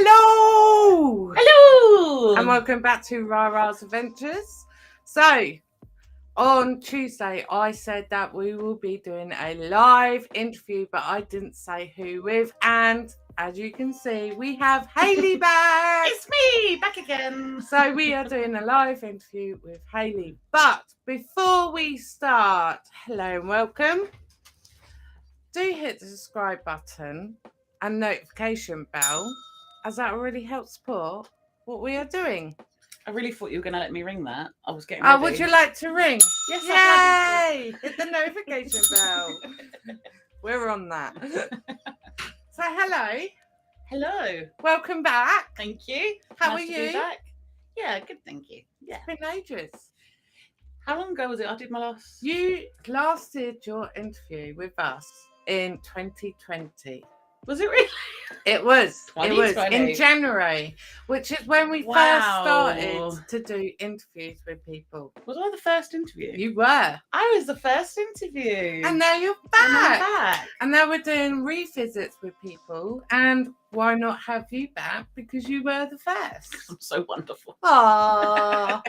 Hello! Hello! And welcome back to Rarars Adventures. So, on Tuesday, I said that we will be doing a live interview, but I didn't say who with. And as you can see, we have Hayley back. It's me, back again. So we are doing a live interview with Hayley. But before we start, hello and welcome. Do hit the subscribe button and notification bell, as that already helps support what we are doing. I really thought you were going to let me ring that. I was getting ready. Oh, would you like to ring? Yes, Yay! Hit the notification bell. We're on that. So, hello. Hello. Welcome back. Thank you. How Nice are to you? be back. Yeah, good, thank you. Yeah. It's been ages. How long ago was it I did my last? You last did your interview with us in 2020. Was it really? It was. It was 2020. in January, which is when we first started to do interviews with people. Was I the first interview? You were. I was the first interview. And now you're And I'm back. back. And now we're doing revisits with people. And why not have you back? Because you were the first. I'm so wonderful. Aww.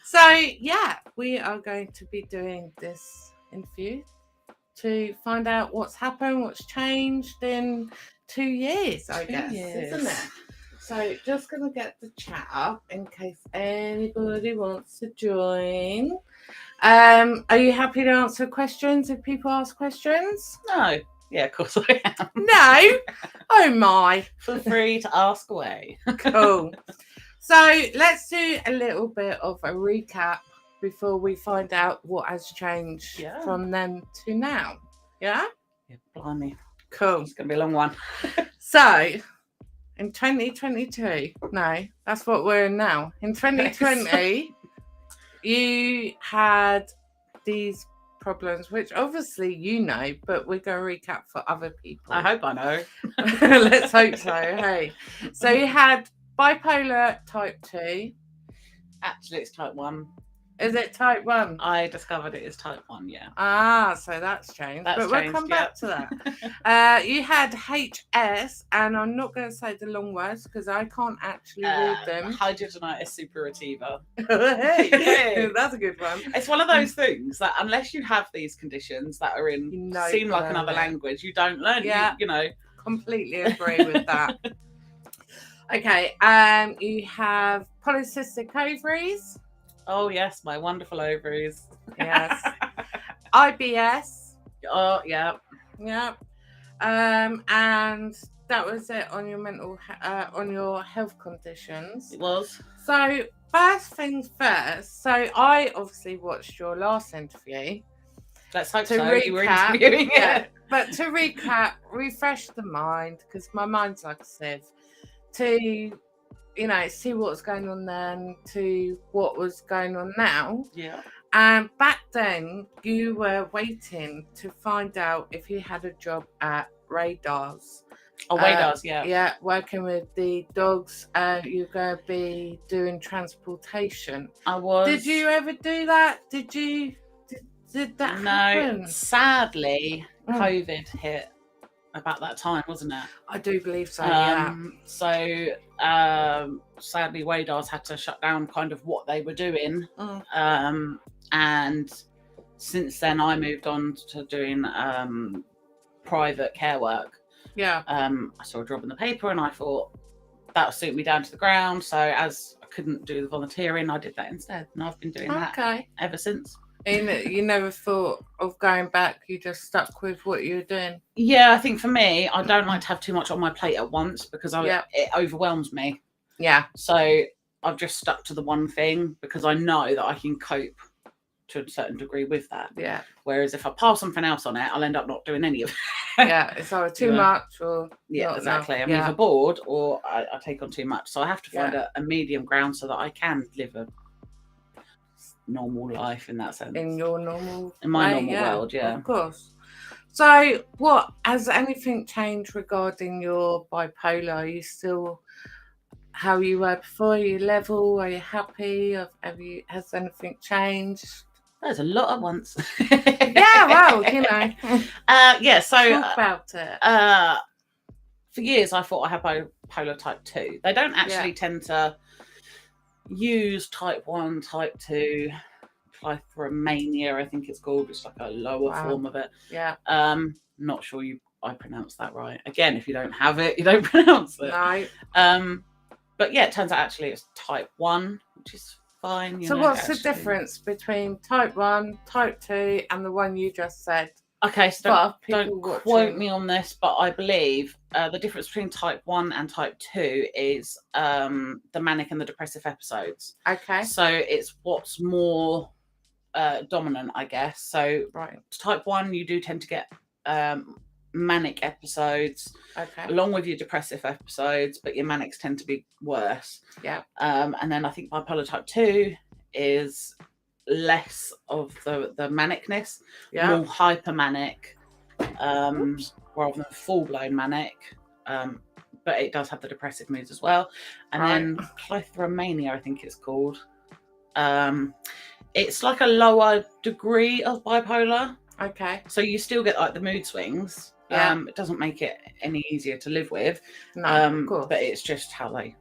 So, yeah, we are going to be doing this interview to find out what's happened, what's changed in 2 years, I guess, isn't it? So, just going to get the chat up in case anybody wants to join. Are you happy to answer questions if people ask questions? No. Yeah, of course I am. No? Oh, my. Feel free to ask away. Cool. So, let's do a little bit of a recap before we find out what has changed from then to now. Yeah? Yeah, blimey. Cool. It's going to be a long one. So, in 2022, no, that's what we're in now. In 2020, you had these problems, which obviously you know, but we're going to recap for other people. I hope I know. Let's hope so. Hey. So, you had bipolar type 2. Actually, it's type 1. Is it type 1? I discovered it is type 1, yeah. Ah, so that's changed. That's but we'll changed, come back to that. You had HS, and I'm not going to say the long words because I can't actually read them. Hidradenitissuppurativa. Hey, that's a good one. It's one of those things that unless you have these conditions that are in seem like another language, you don't learn. Yeah, you know. Completely agree with that. Okay, you have polycystic ovaries. Oh yes, my wonderful ovaries. Yes. IBS. Oh yeah. Yeah. And that was it on your on your health conditions. It was. So first things first. So I obviously watched your last interview. Let's hope to so. Recap, you were interviewing it. But to recap, refresh the mind because my mind's like a sieve. To see what's going on then to what was going on now. Yeah. And back then, you were waiting to find out if you had a job at Radars. Oh, Radars, yeah. Yeah, working with the dogs. You're going to be doing transportation. I was. Did you ever do that? Did that happen? No, sadly, COVID hit about that time, wasn't it? I do believe so, yeah. So, sadly, Radars had to shut down kind of what they were doing. And since then, I moved on to doing private care work. Yeah. I saw a job in the paper and I thought that would suit me down to the ground. So, as I couldn't do the volunteering, I did that instead. And I've been doing that ever since. You never thought of going back, you just stuck with what you were doing? Yeah, I think for me, I don't like to have too much on my plate at once because it overwhelms me. Yeah. So I've just stuck to the one thing because I know that I can cope to a certain degree with that. Yeah. Whereas if I pile something else on it, I'll end up not doing any of it. Yeah, it's either too much or not exactly. I'm either bored or I take on too much. So I have to find a medium ground so that I can live a normal life in that sense. In your normal in my normal world, yeah. Of course. So what has anything changed regarding your bipolar? Are you still how you were before? Are you level? Are you happy? Has anything changed? There's a lot at once. Yeah, well, so talk about it. for years I thought I had bipolar type 2. They don't actually tend to use type 1, type 2, fybromyalgia, I think it's called. It's like a lower form of it. Yeah. Not sure I pronounced that right. Again, if you don't have it, you don't pronounce it. No. But yeah, it turns out actually it's type 1, which is fine. So what's the difference between type 1, type 2, and the one you just said? Okay, so don't quote me on this, but I believe the difference between type 1 and type 2 is the manic and the depressive episodes. Okay. So it's what's more dominant, I guess. So type 1, you do tend to get manic episodes along with your depressive episodes, but your manics tend to be worse. Yeah. And then I think bipolar type 2 is less of the manicness, more hypermanic, rather than full-blown manic, but it does have the depressive moods as well. And then plethoromania, I think it's called. It's like a lower degree of bipolar. Okay. So you still get like the mood swings. It doesn't make it any easier to live with. No, of course. But it's just how they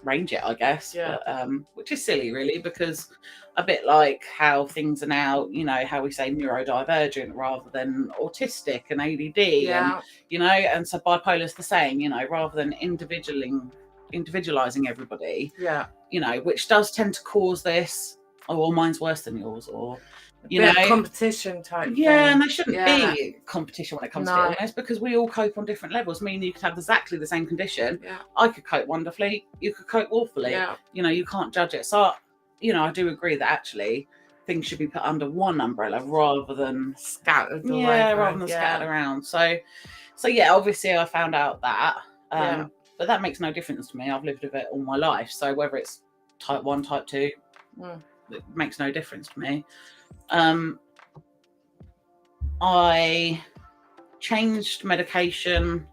range it, I guess. Yeah. But, which is silly, really, because a bit like how things are now, you know, how we say neurodivergent rather than autistic and ADD. Yeah. And, you know, and so bipolar's the same, you know, rather than individualizing everybody. Yeah. You know, which does tend to cause this, well, mine's worse than yours, or you know, competition type thing. And there shouldn't be competition when it comes to illness, because we all cope on different levels. I mean, you could have exactly the same condition. I could cope wonderfully, you could cope awfully. You know, you can't judge it. So, you know, I do agree that actually things should be put under one umbrella rather than scattered scattered around. So yeah, obviously I found out that, but that makes no difference to me. I've lived with it all my life. So whether it's type 1, type 2, it makes no difference to me. I changed medication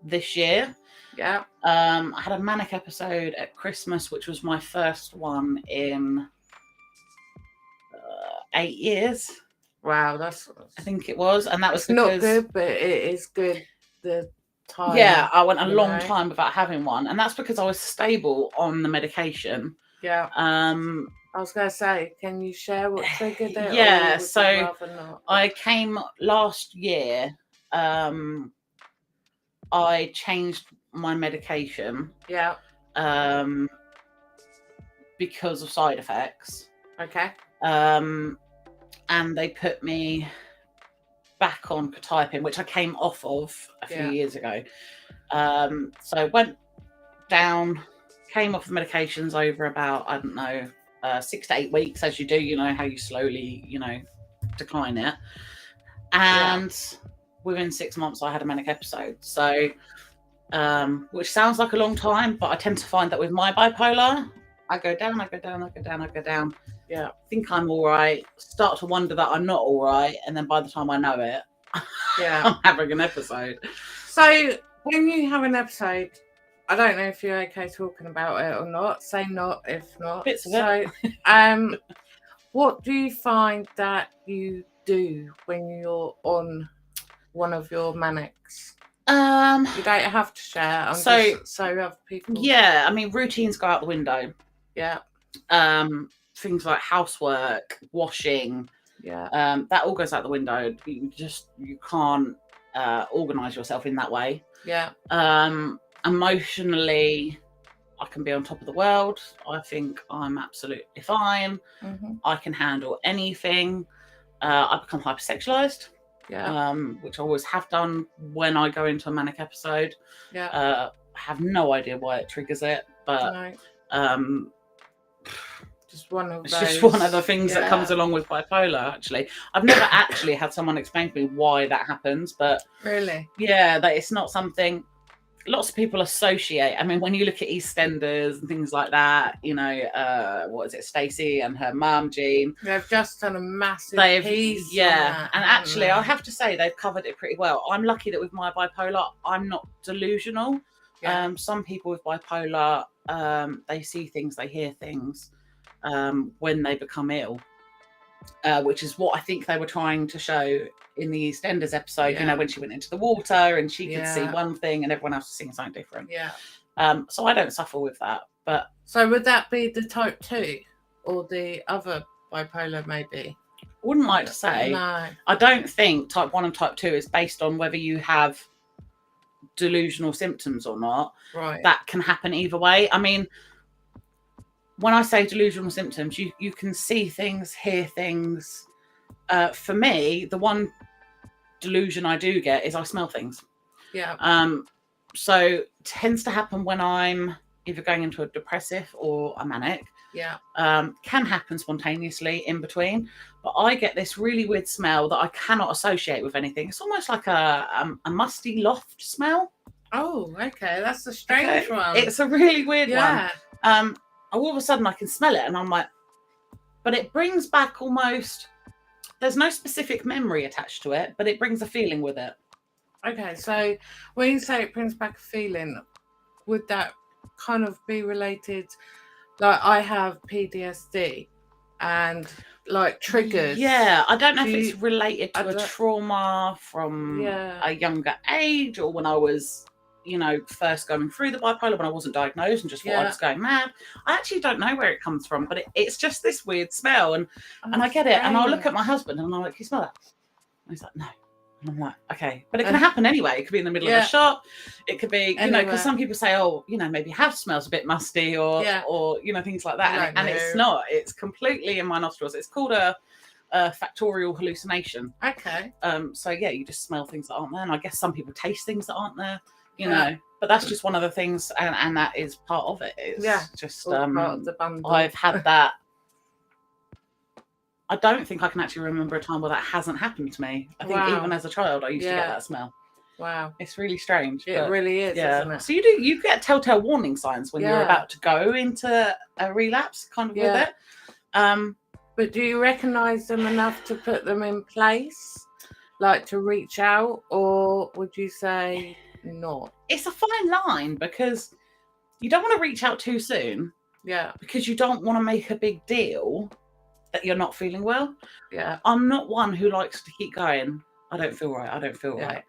this year. Yeah. I had a manic episode at Christmas, which was my first one in 8 years. Wow, I think it was, and that was because, not good, but it is good. The time. Yeah, I went a long time without having one, and that's because I was stable on the medication. Yeah. I was going to say, can you share what triggered it? Yeah, so I came last year. I changed my medication. Yeah. Because of side effects. Okay. And they put me back on quetiapine, which I came off of a few years ago. So I went down, came off the medications over about, I don't know, 6 to 8 weeks, as you do, you know, how you slowly, you know, decline it. And within 6 months, I had a manic episode. So, which sounds like a long time, but I tend to find that with my bipolar, I go down, I go down, I go down, I go down. Yeah. Think I'm all right, start to wonder that I'm not all right. And then by the time I know it, I'm having an episode. So when you have an episode, I don't know if you're okay talking about it or not. Say not if not. Bits of it. What do you find that you do when you're on one of your manics? You don't have to share. So other people. Yeah, I mean, routines go out the window. Yeah. Things like housework, washing. Yeah. That all goes out the window. You can't organise yourself in that way. Yeah. Emotionally, I can be on top of the world. I think I'm absolutely fine. Mm-hmm. I can handle anything. I become hypersexualized, which I always have done when I go into a manic episode. Yeah. I have no idea why it triggers it, but just one of it's those. just one of the things that comes along with bipolar. Actually, I've never actually had someone explain to me why that happens, but really, that it's not something lots of people associate. I mean, when you look at EastEnders and things like that, you know, what is it, Stacey and her mum, Jean? They've just done a massive piece on that, and actually, I have to say they've covered it pretty well. I'm lucky that with my bipolar, I'm not delusional. Yeah. Some people with bipolar, they see things, they hear things when they become ill. which is what I think they were trying to show in the EastEnders episode, Yeah. when she went into the water and she could see Yeah. one thing and everyone else was seeing something different. Yeah. So I don't suffer with that. But so would that be the type 2 or the other bipolar maybe? Wouldn't like to say. No. I don't think type 1 and type 2 is based on whether you have delusional symptoms or not. Right. That can happen either way. I mean, when I say delusional symptoms, you can see things, hear things. For me, the one delusion I do get is I smell things. Yeah. So it tends to happen when I'm either going into a depressive or a manic. Yeah. Can happen spontaneously in between, but I get this really weird smell that I cannot associate with anything. It's almost like a musty loft smell. Oh, okay, that's a strange one. It's a really weird one. All of a sudden I can smell it and I'm like, but it brings back almost, there's no specific memory attached to it, but it brings a feeling with it. Okay, so when you say it brings back a feeling, would that kind of be related? Like I have PTSD and like triggers. Yeah, I don't know if it's related to a trauma from a younger age or when I was, first going through the bipolar, when I wasn't diagnosed and just thought I was going mad. I actually don't know where it comes from, but it's just this weird smell. And I get it. And I'll look at my husband and I'm like, "You smell that?" And he's like, "No." And I'm like, okay, but it can happen anyway. It could be in the middle of a shop. It could be, because some people say, oh, maybe house smells a bit musty or things like that. And it's not. It's completely in my nostrils. It's called a factorial hallucination. Okay. So yeah, you just smell things that aren't there. And I guess some people taste things that aren't there, know. But that's just one of the things, and that is part of it. It's just part of the bundle. I've had that. I don't think I can actually remember a time where that hasn't happened to me. I think even as a child, I used to get that smell. Wow. It's really strange. It really is, isn't it? So you get telltale warning signs when you're about to go into a relapse kind of with it. But do you recognise them enough to put them in place? Like to reach out, or would you say not? It's a fine line because you don't want to reach out too soon. Yeah. Because you don't want to make a big deal that you're not feeling well. Yeah. I'm not one who likes to keep going, I don't feel right. Right.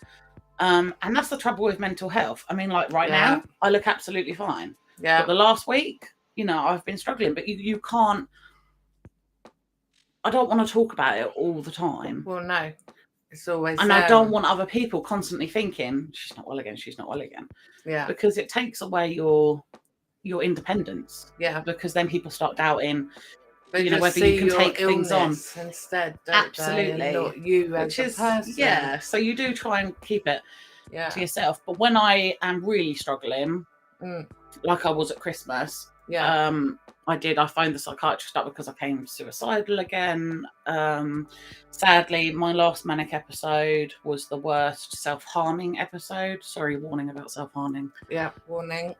And that's the trouble with mental health. I mean, like right now, I look absolutely fine. Yeah. But the last week, I've been struggling, but you can't, I don't want to talk about it all the time. Well, no. It's always and I don't want other people constantly thinking, she's not well again. Yeah. Because it takes away your independence. Yeah. Because then people start doubting, whether you can take things on instead. Absolutely. Not you as a person. Yeah. So you do try and keep it to yourself. But when I am really struggling, like I was at Christmas, I phoned the psychiatrist up because I became suicidal again. Sadly, my last manic episode was the worst self-harming episode. Sorry, warning about self-harming. Yeah, warning.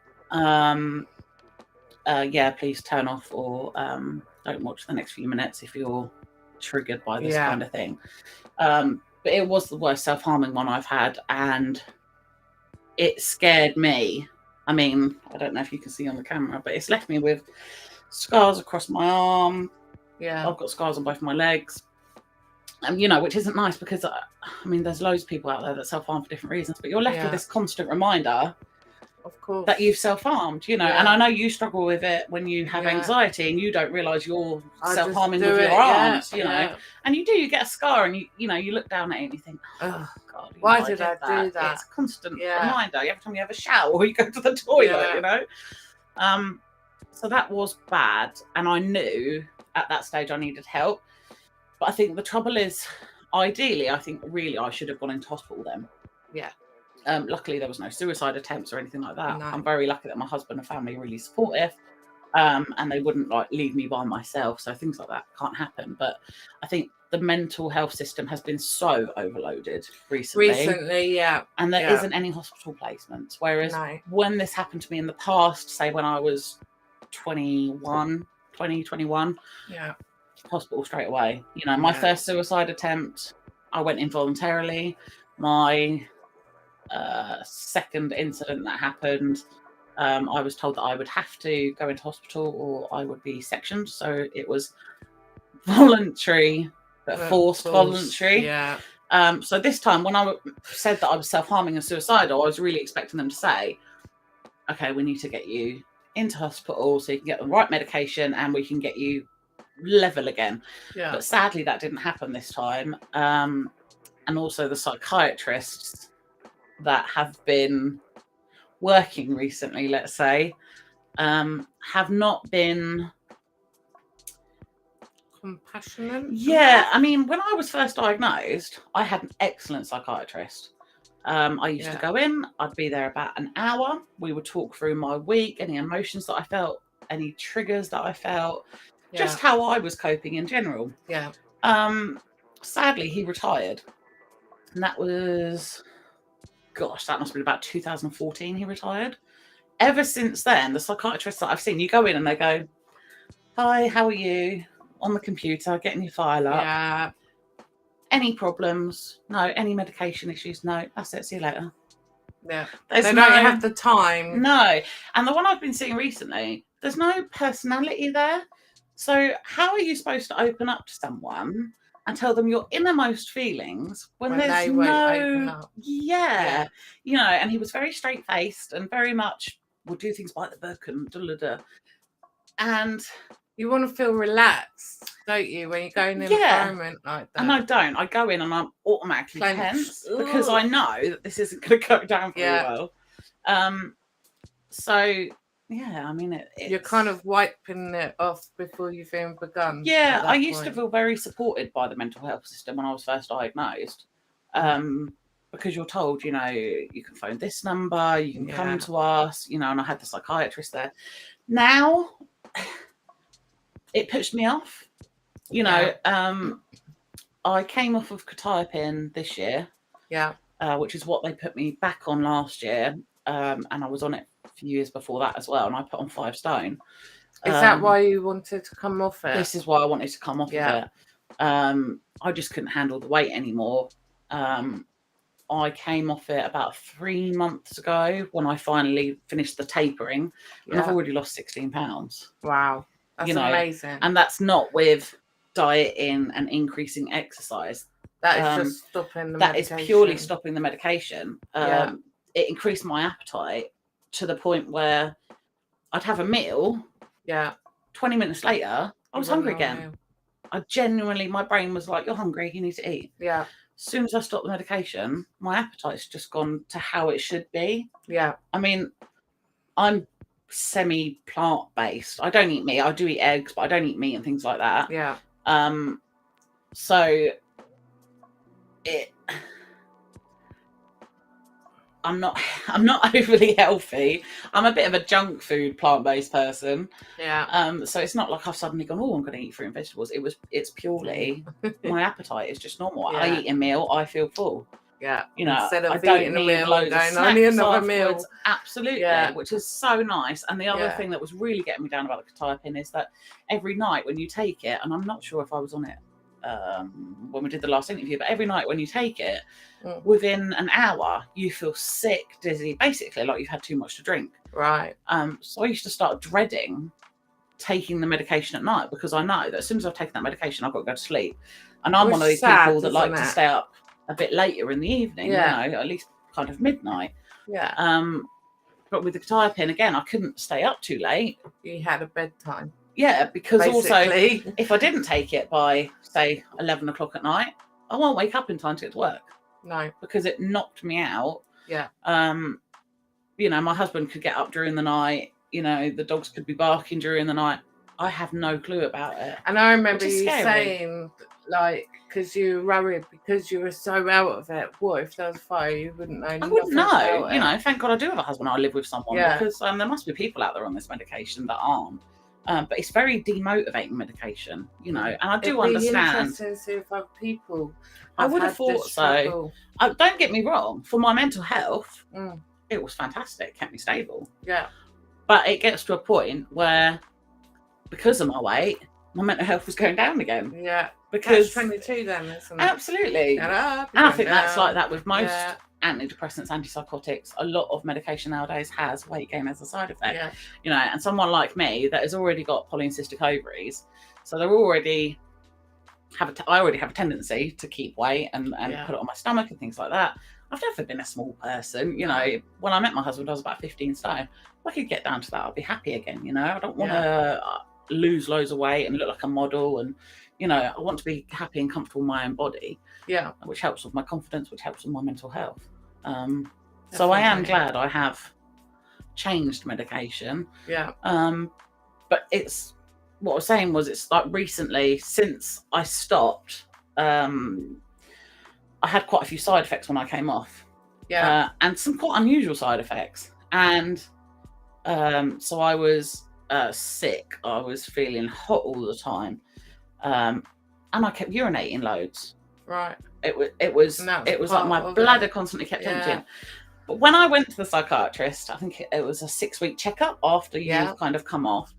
Please turn off or don't watch the next few minutes if you're triggered by this kind of thing. But it was the worst self-harming one I've had, and it scared me. I mean, I don't know if you can see on the camera, but it's left me with scars across my arm. Yeah. I've got scars on both my legs. Which isn't nice because, there's loads of people out there that self-harm for different reasons, but you're left with this constant reminder of course that you've self-harmed, and I know you struggle with it when you have anxiety and you don't realise you're self-harming with your arms, and you get a scar and you look down at it and you think, oh God, why did I do that? It's a constant reminder every time you have a shower or you go to the toilet, so that was bad, and I knew at that stage I needed help. But I think the trouble is, ideally, I think really I should have gone into hospital then. Yeah. Luckily, there was no suicide attempts or anything like that. No. I'm very lucky that my husband and family are really supportive, and they wouldn't leave me by myself. So things like that can't happen. But I think the mental health system has been so overloaded recently. And there isn't any hospital placements. Whereas when this happened to me in the past, say when I was 21, hospital straight away. My first suicide attempt, I went involuntarily. My second incident that happened, I was told that I would have to go into hospital or I would be sectioned. So it was voluntary, but forced voluntary. Yeah. So this time, when I said that I was self-harming and suicidal, I was really expecting them to say, okay, we need to get you into hospital so you can get the right medication and we can get you level again. Yeah. But sadly, that didn't happen this time. And also the psychiatrists that have been working recently, let's say, have not been compassionate. Yeah, I mean, when I was first diagnosed, I had an excellent psychiatrist. I used to go in, I'd be there about an hour. We would talk through my week, any emotions that I felt, any triggers that I felt, just how I was coping in general. Yeah. Sadly, he retired. And that was, gosh, that must have been about 2014 he retired. Ever since then, the psychiatrists that I've seen, you go in and they go, hi, how are you? On the computer, getting your file up. Yeah. Any problems? No. Any medication issues? No. That's it. See you later. Yeah. They don't have the time. No. And the one I've been seeing recently, there's no personality there. So how are you supposed to open up to someone and tell them your innermost feelings when there's they won't open up? Yeah. You know, and he was very straight-faced and very much would do things by the book and da-da-da. And you want to feel relaxed, don't you, when you go in an environment like that? And I don't. I go in and I'm automatically tense because I know that this isn't going to go down very well. So, yeah, I mean, you're kind of wiping it off before you've even begun. Yeah, I used to feel very supported by the mental health system when I was first diagnosed. Because you're told, you know, you can phone this number, you can come to us, you know, and I had the psychiatrist there. Now, it pushed me off. You know, I came off of quetiapine this year. Yeah. Which is what they put me back on last year. And I was on it a few years before that as well. And I put on 5 stone. Is that why you wanted to come off it? This is why I wanted to come off of it. I just couldn't handle the weight anymore. I came off it about 3 months ago when I finally finished the tapering. And I've already lost 16 pounds. Wow. That's amazing. And that's not with dieting and increasing exercise. That is just stopping the medication. That is purely stopping the medication. It increased my appetite to the point where I'd have a meal. 20 minutes later, I was hungry again. I genuinely, my brain was like, you're hungry, you need to eat. As soon as I stopped the medication, my appetite's just gone to how it should be. I mean, I'm semi-plant based. I don't eat meat. I do eat eggs, but I don't eat meat and things like that. So I'm not overly healthy. I'm a bit of a junk food plant-based person. So it's not like I've suddenly gone, oh, I'm going to eat fruit and vegetables. It's purely my appetite is just normal. I eat a meal, I feel full. You know, instead of I don't eating need a meal loads and going, of I need snacks another meal. afterwards. Absolutely, which is so nice. And the other thing that was really getting me down about the quetiapine is that every night when you take it, and I'm not sure if I was on it when we did the last interview, but every night when you take it, within an hour, you feel sick, dizzy, basically like you've had too much to drink. So I used to start dreading taking the medication at night because I know that as soon as I've taken that medication, I've got to go to sleep. And I'm one of these people that like to stay up a bit later in the evening, you know, at least kind of midnight. But with the quetiapine, again, I couldn't stay up too late. You had a bedtime. Because also, if I didn't take it by, say, 11 o'clock at night, I won't wake up in time to get to work. No. Because it knocked me out. You know, my husband could get up during the night. You know, the dogs could be barking during the night. I have no clue about it. And I remember you saying, like, because you were worried because you were so out of it. What if there was fire? You wouldn't know. I wouldn't know. You know, thank God I do have a husband. I live with someone because there must be people out there on this medication that aren't. But it's very demotivating medication, you know, and I do understand. Interesting to see if other people. I would have thought so. Don't get me wrong. For my mental health, it was fantastic. It kept me stable. But it gets to a point where, because of my weight, my mental health was going down again. Because 22 then, isn't it? Absolutely. And I think that's like that with most antidepressants, antipsychotics. A lot of medication nowadays has weight gain as a side effect. You know, and someone like me that has already got polycystic ovaries, so they're already I already have a tendency to keep weight and put it on my stomach and things like that. I've never been a small person, you know. When I met my husband, I was about 15 stone. If I could get down to that, I'd be happy again, you know. I don't want to lose loads of weight and look like a model, and you know, I want to be happy and comfortable in my own body, which helps with my confidence, which helps with my mental health. So I am glad I have changed medication. But it's, what I was saying was, it's like recently, since I stopped, I had quite a few side effects when I came off, and some quite unusual side effects. And so I was sick. I was feeling hot all the time, and I kept urinating loads. Right. It was like my bladder constantly kept emptying. But when I went to the psychiatrist, I think it was a 6-week checkup after you've kind of come off.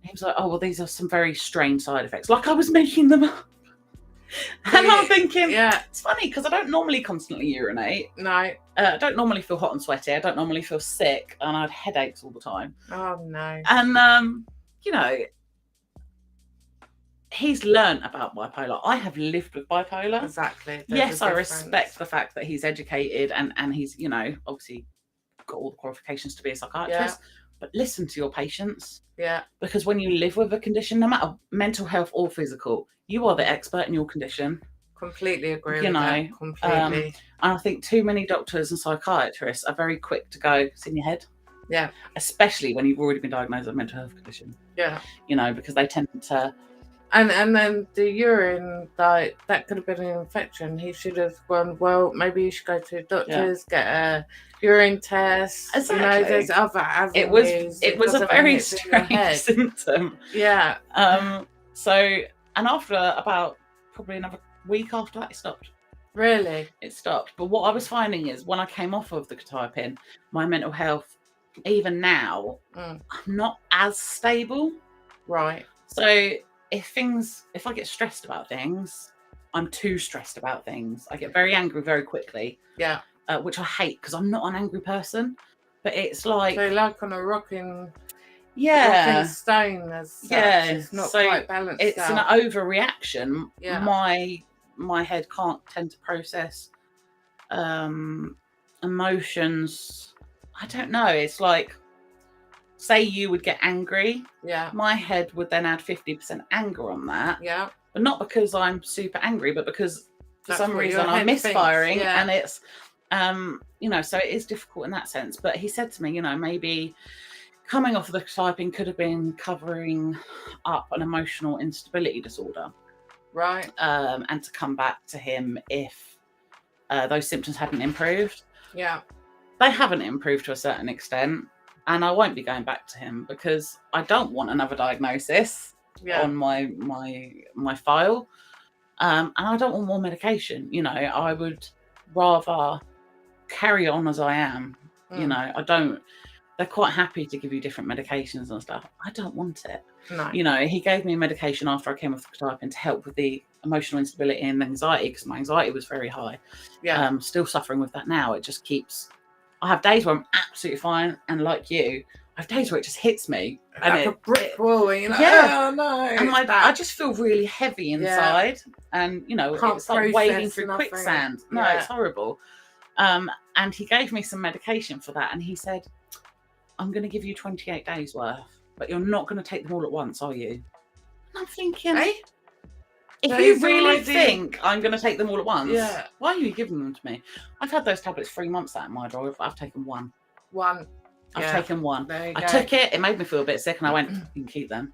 He was like, "Oh, well, these are some very strange side effects." Like I was making them up. And I'm thinking, it's funny because I don't normally constantly urinate. No. I don't normally feel hot and sweaty. I don't normally feel sick, and I had headaches all the time. Oh no. And you know, he's learnt about bipolar. I have lived with bipolar. Exactly. Yes, I respect the fact that he's educated and he's, you know, obviously got all the qualifications to be a psychiatrist. But listen to your patients. Because when you live with a condition, no matter mental health or physical, you are the expert in your condition. Completely agree with that. Completely. And I think too many doctors and psychiatrists are very quick to go, "It's in your head." Especially when you've already been diagnosed with a mental health condition. You know, because they tend to. And then the urine, like, that could have been an infection. He should have gone, well, maybe you should go to the doctors, get a urine test. Exactly. You know, there's other avenues. It was a very strange symptom. So, and after about probably another week after that, it stopped. Really? It stopped. But what I was finding is when I came off of the quetiapine, my mental health, even now, I'm not as stable. Right. So if I get stressed about things, I'm too stressed about things. I get very angry very quickly. Which I hate because I'm not an angry person. But it's like, so like on a rocking stone as such. It's not quite balanced. It's out. An overreaction. My head can't tend to process emotions. I don't know. It's like, say you would get angry. My head would then add 50% anger on that. But not because I'm super angry, but because for some reason I'm misfiring. And it's, you know, so it is difficult in that sense. But he said to me, you know, maybe coming off of the typing could have been covering up an emotional instability disorder. Right. And to come back to him if those symptoms hadn't improved. They haven't improved to a certain extent. And I won't be going back to him because I don't want another diagnosis on my file. And I don't want more medication. You know, I would rather carry on as I am. You know, they're quite happy to give you different medications and stuff. I don't want it. No. You know, he gave me medication after I came off the quetiapine to help with the emotional instability and anxiety because my anxiety was very high. Still suffering with that now. It just keeps... I have days where I'm absolutely fine, and like you, I have days where it just hits me. Like a brick wall, you know? Oh no. And I just feel really heavy inside. And, you know, it's like wading through quicksand. No, it's horrible. And he gave me some medication for that, and he said, "I'm going to give you 28 days worth, but you're not going to take them all at once, are you?" And I'm thinking, if you really think I'm going to take them all at once, why are you giving them to me? I've had those tablets 3 months out in my drawer. I've taken one. I've taken one. I took it. It made me feel a bit sick, and I went, "You can keep them."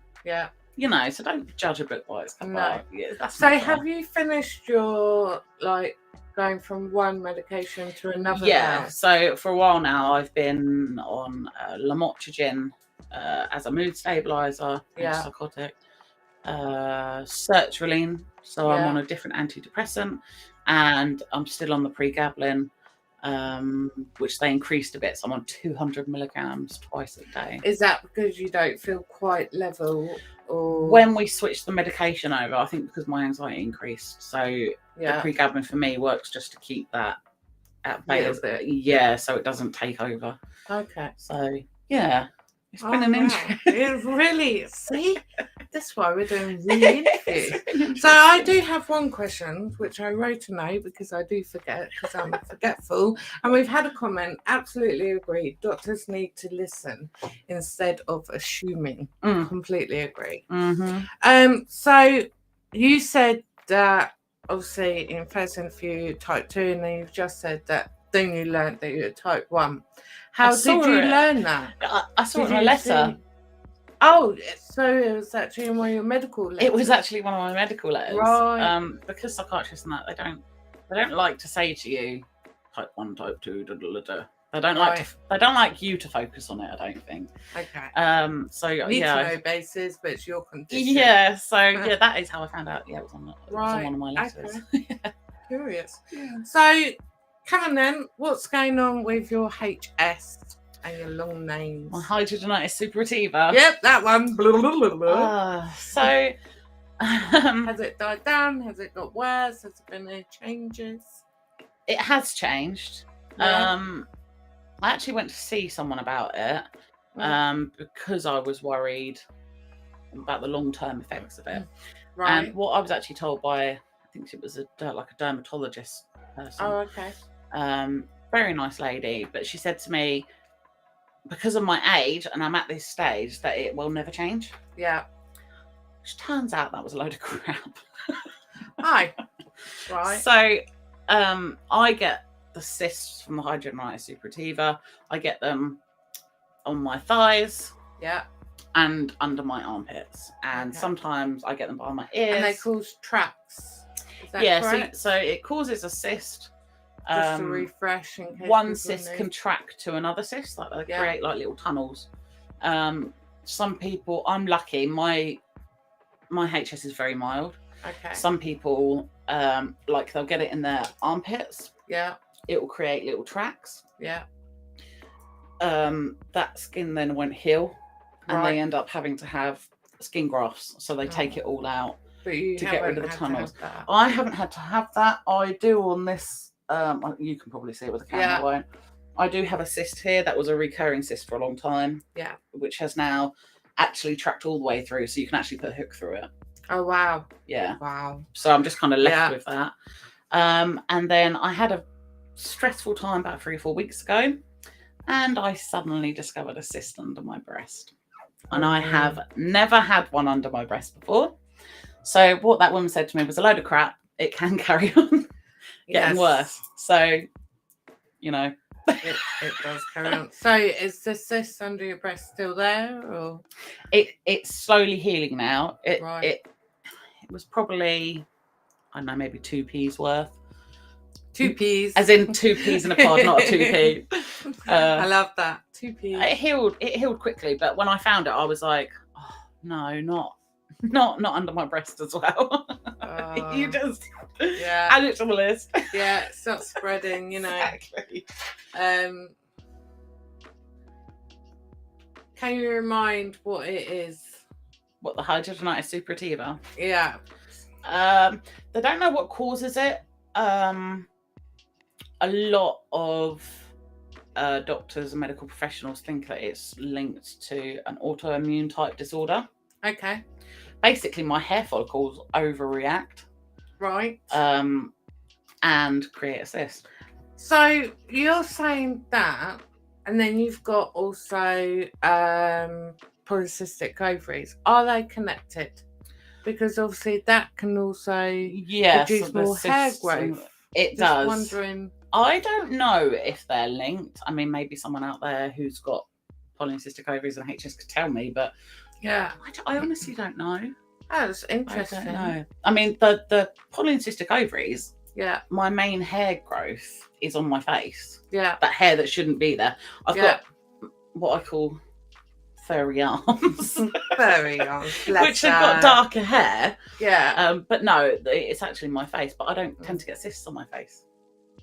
You know, so don't judge a book by its cover. No. That's so have you finished your, like, going from one medication to another? now? So for a while now, I've been on lamotrigine as a mood stabilizer, antipsychotic. Sertraline, so I'm on a different antidepressant, and I'm still on the pregabalin, which they increased a bit, so I'm on 200 milligrams twice a day. Is that because you don't feel quite level, or when we switched the medication over? I think because my anxiety increased, so the pregabalin for me works just to keep that at bay, so it doesn't take over. So it's been an interesting. It really, see, That's why we're doing re-interviews. So I do have one question, which I wrote a note because I do forget, because I'm forgetful. And we've had a comment, absolutely agree. Doctors need to listen instead of assuming. Completely agree. So you said that obviously in first interview type 2, and then you've just said that then you learned that you're type 1. How did you learn that? I saw it in a letter. Oh, so it was actually in one of your medical letters? It was actually one of my medical letters. Right. Because psychiatrists and that, they don't like to say to you type 1, type 2, da, da, da, da. They don't like you to focus on it, I don't think. Okay. So need to know basis, but it's your condition. Yeah, so yeah, that is how I found out. Yeah, it was on one of my letters. Okay. Yeah. Curious. Yeah. So come on then, what's going on with your HS and your long names? My hidradenitissuppurativa. Yep, that one. So has it died down? Has it got worse? Has there been any changes? It has changed. Yeah. I actually went to see someone about it because I was worried about the long-term effects of it. Right. And what I was actually told by, I think it was a dermatologist person. Oh, okay. Very nice lady, but she said to me, because of my age and I'm at this stage, that it will never change. Yeah. Which turns out that was a load of crap. Hi. Right. So I get the cysts from the hidradenitissuppurativa. I get them on my thighs. Yeah. And under my armpits. And sometimes I get them by my ears. And they cause tracts. Is that correct? So it causes a cyst. Just to refresh in case one cyst can track to another cyst, like they create like little tunnels. Some people, I'm lucky, my HS is very mild. Okay. Some people like they'll get it in their armpits. Yeah. It will create little tracks. Yeah. That skin then won't heal, and they end up having to have skin grafts. So they take it all out to get rid of the tunnels. I haven't had to have that. I do on this. You can probably see it with the camera. I won't. I do have a cyst here that was a recurring cyst for a long time. Yeah. Which has now actually tracked all the way through, so you can actually put a hook through it. Oh wow. Yeah. Wow. So I'm just kind of left with that. And then I had a stressful time about 3 or 4 weeks ago, and I suddenly discovered a cyst under my breast. And I have never had one under my breast before. So what that woman said to me was a load of crap. It can carry on getting worse. So, you know. It does carry on. So is the cyst under your breast still there, or it's slowly healing now. It was probably, I don't know, maybe 2 peas worth. 2 peas, as in 2 peas in a pod, not a 2p. I love that. 2 peas. It healed quickly, but when I found it, I was like, oh, no, not under my breast as well. You just add it to the list. Yeah, it's not spreading, you know. Exactly. Can you remind what it is? What, the hidradenitissuppurativa? Yeah. They don't know what causes it. A lot of doctors and medical professionals think that it's linked to an autoimmune type disorder. Okay. Basically, my hair follicles overreact. Right. And create a cyst. So you're saying that, and then you've got also polycystic ovaries. Are they connected? Because obviously that can also produce more hair growth. It Just does. Wondering. I don't know if they're linked. I mean, maybe someone out there who's got polycystic ovaries and HS could tell me, but I honestly don't know. Oh, that's interesting. I don't know. I mean, the polycystic ovaries. Yeah. My main hair growth is on my face. Yeah. That hair that shouldn't be there. I've got what I call furry arms. Furry arms. Which have got darker hair. Yeah. But no, it's actually my face. But I don't tend to get cysts on my face.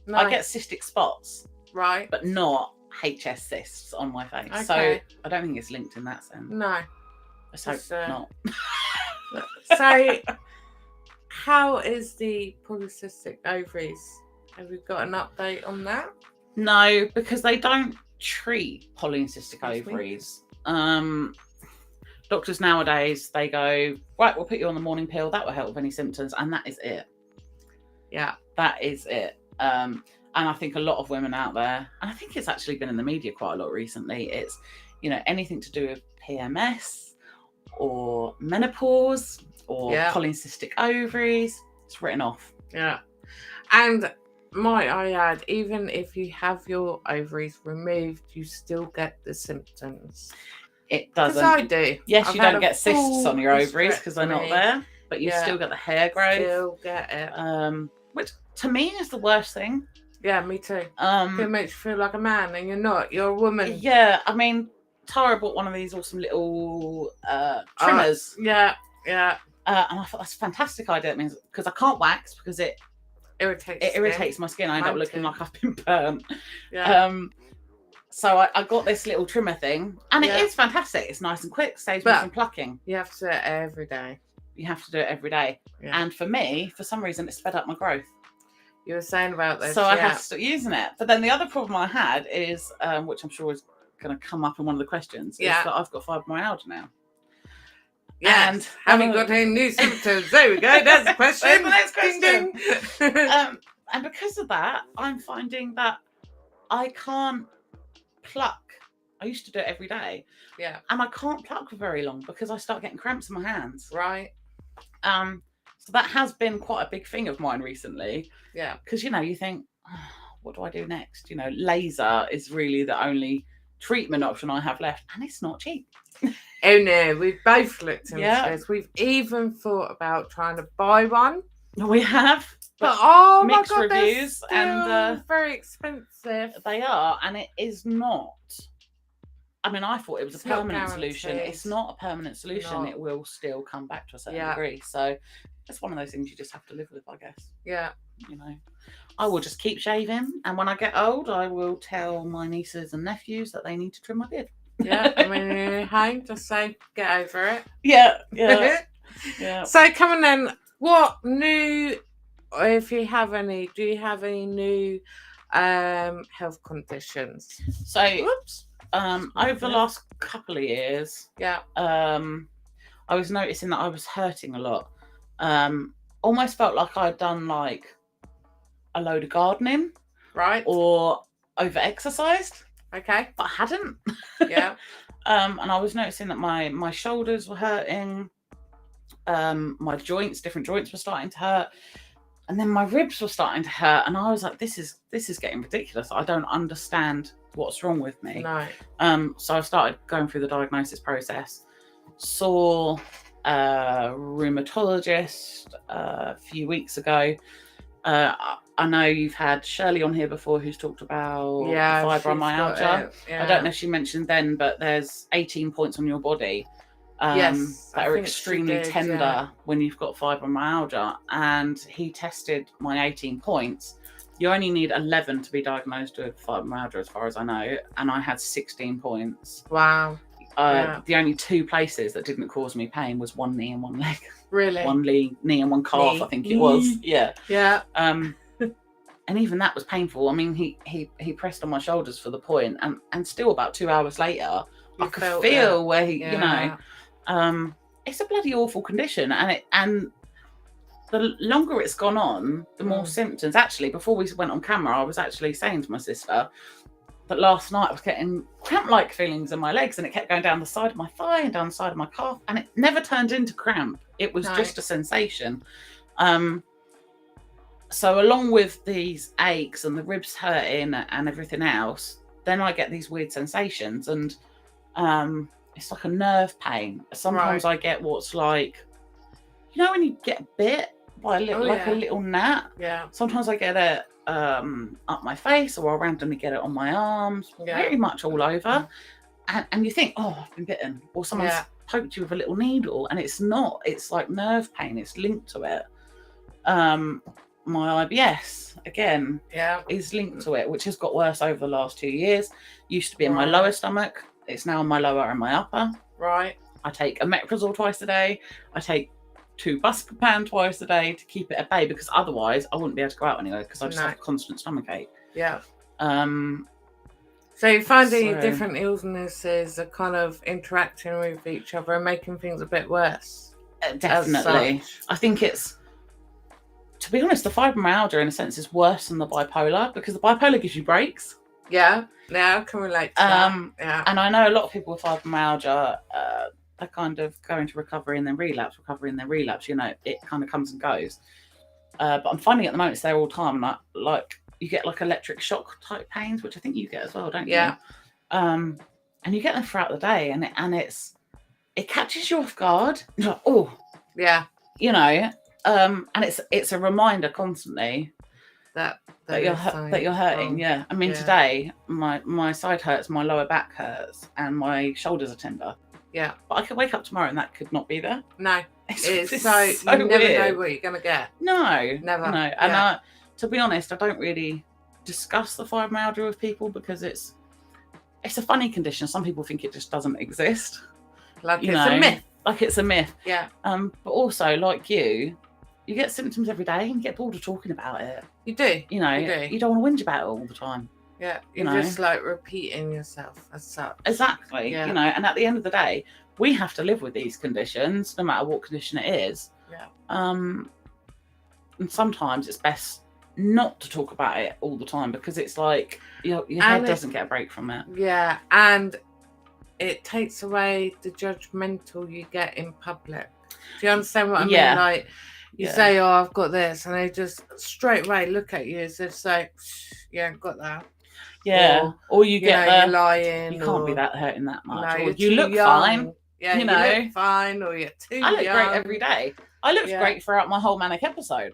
No. I get cystic spots. Right. But not HS cysts on my face. Okay. So I don't think it's linked in that sense. No. Let's hope not. So how is the polycystic ovaries? Have we got an update on that? No, because they don't treat polycystic ovaries. doctors nowadays, they go, right, we'll put you on the morning pill. That will help with any symptoms. And that is it. Yeah. That is it. And I think a lot of women out there, and I think it's actually been in the media quite a lot recently, it's, anything to do with PMS or menopause or polycystic ovaries, it's written off. Yeah. And might I add, even if you have your ovaries removed, you still get the symptoms. It doesn't. Because I do. Yes, you don't get cysts on your ovaries because they're not there, but you still get the hair growth. Still get it. Which to me is the worst thing. Yeah, me too. It makes you feel like a man and you're not. You're a woman. Yeah, I mean, Tara bought one of these awesome little trimmers. Yeah. And I thought that's a fantastic idea. It means because I can't wax because it irritates my skin. I end up looking like I've been burnt. Yeah. So I got this little trimmer thing, and it is fantastic. It's nice and quick, saves me from plucking. You have to do it every day. You have to do it every day. Yeah. And for me, for some reason, it sped up my growth. You were saying about this. So I had to start using it. But then the other problem I had is, which I'm sure is going to come up in one of the questions, is that I've got fibromyalgia now. Yeah. And have you got any new symptoms? There we go. That's the question. There's the next question. And because of that, I'm finding that I can't pluck. I used to do it every day. Yeah. And I can't pluck for very long because I start getting cramps in my hands. Right. So that has been quite a big thing of mine recently. Yeah. Because, you think, what do I do next? Laser is really the only treatment option I have left. And it's not cheap. Oh, no. We've both looked into this. We've even thought about trying to buy one. We have. But oh mixed my God, reviews. And very expensive. They are. And it is not. I mean, I thought it was a permanent solution. It's not a permanent solution. It will still come back to a certain degree. So it's one of those things you just have to live with, I guess. Yeah. I will just keep shaving. And when I get old, I will tell my nieces and nephews that they need to trim my beard. Yeah. I mean, you're home, just say, get over it. Yeah. Yeah. So come on then. What new, if you have any, do you have any new health conditions? So, over the last couple of years, I was noticing that I was hurting a lot. Almost felt like I'd done like a load of gardening, right, or over exercised. Okay, but I hadn't. Yeah. And I was noticing that my shoulders were hurting. My different joints were starting to hurt. And then my ribs were starting to hurt, and I was like, "This is getting ridiculous. I don't understand what's wrong with me." No. So I started going through the diagnosis process. Saw a rheumatologist a few weeks ago. I know you've had Shirley on here before, who's talked about fibromyalgia. I don't know if she mentioned then, but there's 18 points on your body. That are extremely tender when you've got fibromyalgia, and he tested my 18 points. You only need 11 to be diagnosed with fibromyalgia, as far as I know, and I had 16 points. Wow. The only two places that didn't cause me pain was one knee and one leg. Really? One knee and one calf, I think it was. Yeah. And even that was painful. I mean, he pressed on my shoulders for the point, and still about 2 hours later, I could feel where he, it's a bloody awful condition, and the longer it's gone on, the more symptoms. Actually, before we went on camera, I was actually saying to my sister that last night I was getting cramp-like feelings in my legs, and it kept going down the side of my thigh and down the side of my calf, and it never turned into cramp. It was just a sensation. So along with these aches and the ribs hurting and everything else, then I get these weird sensations, and it's like a nerve pain. Sometimes I get what's like, when you get bit by a little, a little gnat. Yeah. Sometimes I get it up my face, or I randomly get it on my arms, pretty much all over. And you think, oh, I've been bitten, or someone's poked you with a little needle, and it's not. It's like nerve pain. It's linked to it. My IBS again is linked to it, which has got worse over the last 2 years. Used to be in my lower stomach. It's now in my lower and my upper. Right. I take omeprazole twice a day. I take 2 buscopan twice a day to keep it at bay, because otherwise I wouldn't be able to go out anywhere, because I just have a constant stomachache. Yeah. So you're finding different illnesses are kind of interacting with each other and making things a bit worse. Definitely. I think it's, to be honest, the fibromyalgia in a sense is worse than the bipolar, because the bipolar gives you breaks. Yeah, I can relate to that. Yeah. And I know a lot of people with fibromyalgia, they kind of go into recovery and then relapse, you know, it kind of comes and goes. But I'm finding at the moment it's there all the time. Like you get like electric shock type pains, which I think you get as well, don't you? Yeah. And you get them throughout the day, and it catches you off guard. You're like, oh, yeah, you know, and it's a reminder constantly that you're hurting. Yeah, I mean, today my side hurts, my lower back hurts, and my shoulders are tender. Yeah, but I could wake up tomorrow and that could not be there. No, it's so you never know what you're gonna get. No, never. No, and to be honest, I don't really discuss the fibromyalgia with people because it's a funny condition. Some people think it just doesn't exist. Like it's a myth. Like it's a myth. Yeah. But also, like you get symptoms every day and you get bored of talking about it. You do. You know, you don't want to whinge about it all the time. Yeah, you're just like repeating yourself as such. Exactly. Yeah. You know, and at the end of the day, we have to live with these conditions, no matter what condition it is. Yeah. And sometimes it's best not to talk about it all the time because it's like your head doesn't get a break from it. Yeah, and it takes away the judgmental you get in public. Do you understand what I mean? Like you say, "Oh, I've got this," and they just straight away look at you as if say, "You ain't got that." Yeah, or you get you're lying. You can't be that hurting that much. No, or you look fine. Yeah, you look fine, or you're too young. I look great every day. I looked great throughout my whole manic episode.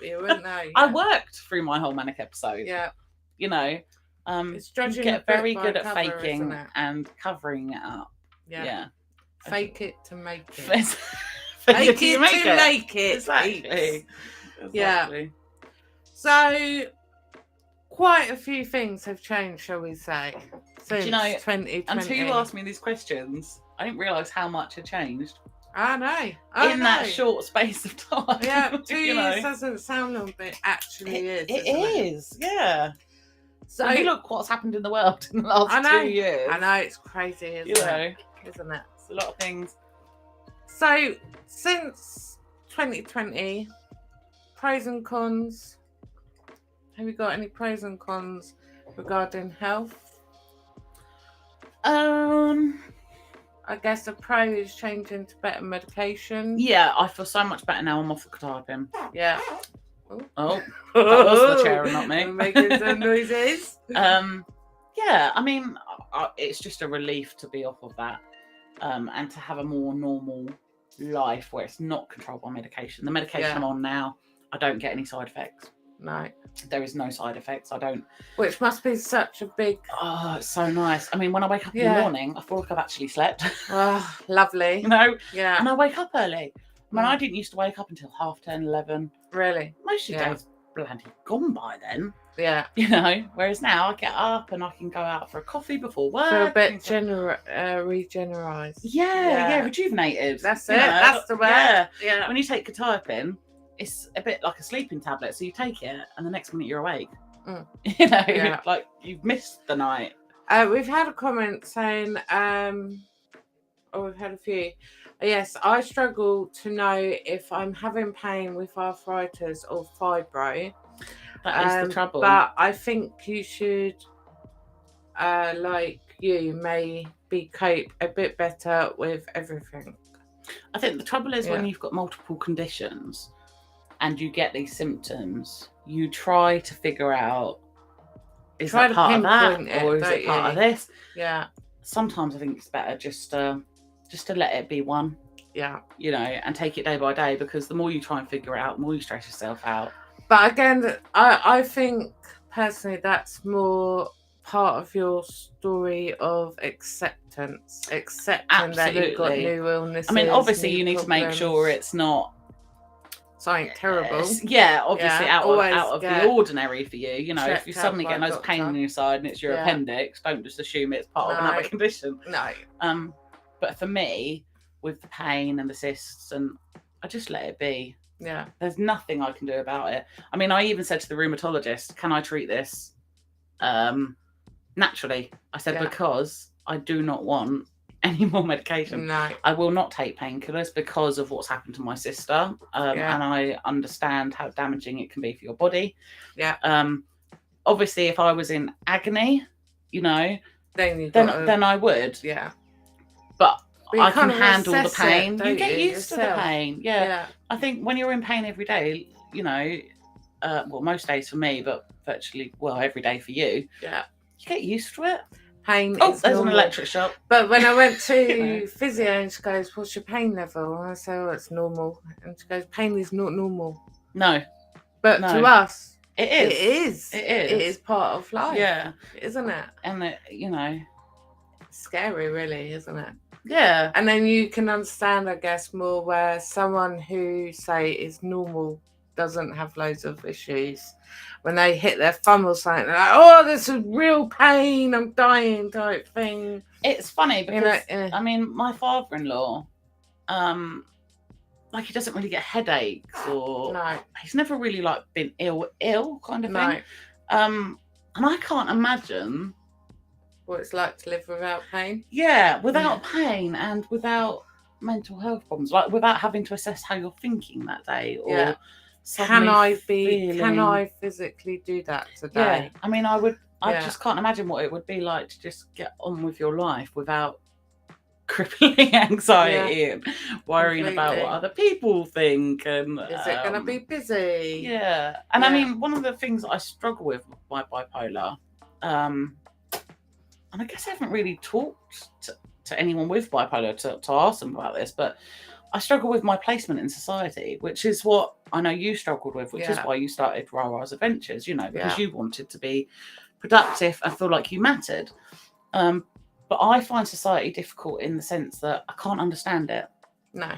You wouldn't know. Yeah. I worked through my whole manic episode. Yeah. You know, you get very good at faking and covering it up. Yeah. Fake it to make it. Fake it to make it. Exactly. Yeah. So, quite a few things have changed, shall we say, since 2020. Until you asked me these questions, I didn't realise how much had changed. I know. In that short space of time. Yeah, 2 years doesn't sound long, but it actually is. It is, yeah. So you look what's happened in the world in the last 2 years. I know, it's crazy, isn't it? Isn't it? It's a lot of things. So, since 2020, pros and cons. Have you got any pros and cons regarding health? I guess a pro is changing to better medication. Yeah, I feel so much better now. I'm off the quetiapine. Yeah. Oh, that was the chair and not me. Making some noises. Yeah, I mean, it's just a relief to be off of that, and to have a more normal life where it's not controlled by medication. The medication I'm on now, I don't get any side effects. No. There is no side effects. I don't. Which must be such a big. Oh, it's so nice. I mean, when I wake up in the morning, I feel like I've actually slept. Oh, lovely. You know? Yeah. And I wake up early. I mean, I didn't used to wake up until 10:30, 11. Really? Most of the days bloody gone by then. Yeah. You know? Whereas now I get up and I can go out for a coffee before work. Feel a bit regenerised. Yeah, rejuvenated. That's it. That's the word. Yeah. When you take quetiapine, it's a bit like a sleeping tablet. So you take it and the next minute you're awake. You know, like you've missed the night. We've had a comment saying, we've had a few. Yes, I struggle to know if I'm having pain with arthritis or fibro. That is the trouble. But I think you should, like you, maybe cope a bit better with everything. I think the trouble is when you've got multiple conditions and you get these symptoms, you try to figure out, is that part of that or is it part of this? Yeah. Sometimes I think it's better just to let it be one. Yeah. You know, and take it day by day, because the more you try and figure it out, the more you stress yourself out. But again, I think personally that's more part of your story of accepting that you've got new illnesses. I mean, obviously you need to make sure it's not something terrible. Obviously out of the ordinary for you. You know, if you suddenly get those pain in your side and it's your appendix, don't just assume it's part of another condition. No. But for me, with the pain and the cysts, and I just let it be. Yeah. There's nothing I can do about it. I mean, I even said to the rheumatologist, can I treat this naturally. I said, because I do not want any more medication. No. I will not take painkillers because of what's happened to my sister. And I understand how damaging it can be for your body. Yeah. Obviously, if I was in agony, you know, then I would. Yeah. But I can handle the pain. You get used to the pain. Yeah. I think when you're in pain every day, you know, well, most days for me, but virtually, every day for you. Yeah. You get used to it. Pain is there's normal. An electric shock. But when I went to physio and she goes, what's your pain level? And I say, oh, it's normal. And she goes, pain is not normal. No. But to us, it is. It is. It is part of life. Yeah. Isn't it? And it's scary, really, isn't it? Yeah. And then you can understand, I guess, more where someone who, say, is normal doesn't have loads of issues. When they hit their thumb or something, they're like, oh, this is real pain, I'm dying type thing. It's funny because, I mean, my father-in-law, he doesn't really get headaches or... No. He's never really, been ill kind of thing. And I can't imagine... what it's like to live without pain? Yeah, without pain and without mental health problems, without having to assess how you're thinking that day or can I physically do that today? Yeah. I mean, I just can't imagine what it would be like to just get on with your life without crippling anxiety and worrying about what other people think. And is it going to be busy? Yeah. And I mean, one of the things that I struggle with my bipolar, and I guess I haven't really talked to anyone with bipolar to ask them about this, but I struggle with my placement in society, which is what I know you struggled with, which is why you started Rarars Adventures, because you wanted to be productive and feel like you mattered. But I find society difficult in the sense that I can't understand it. No.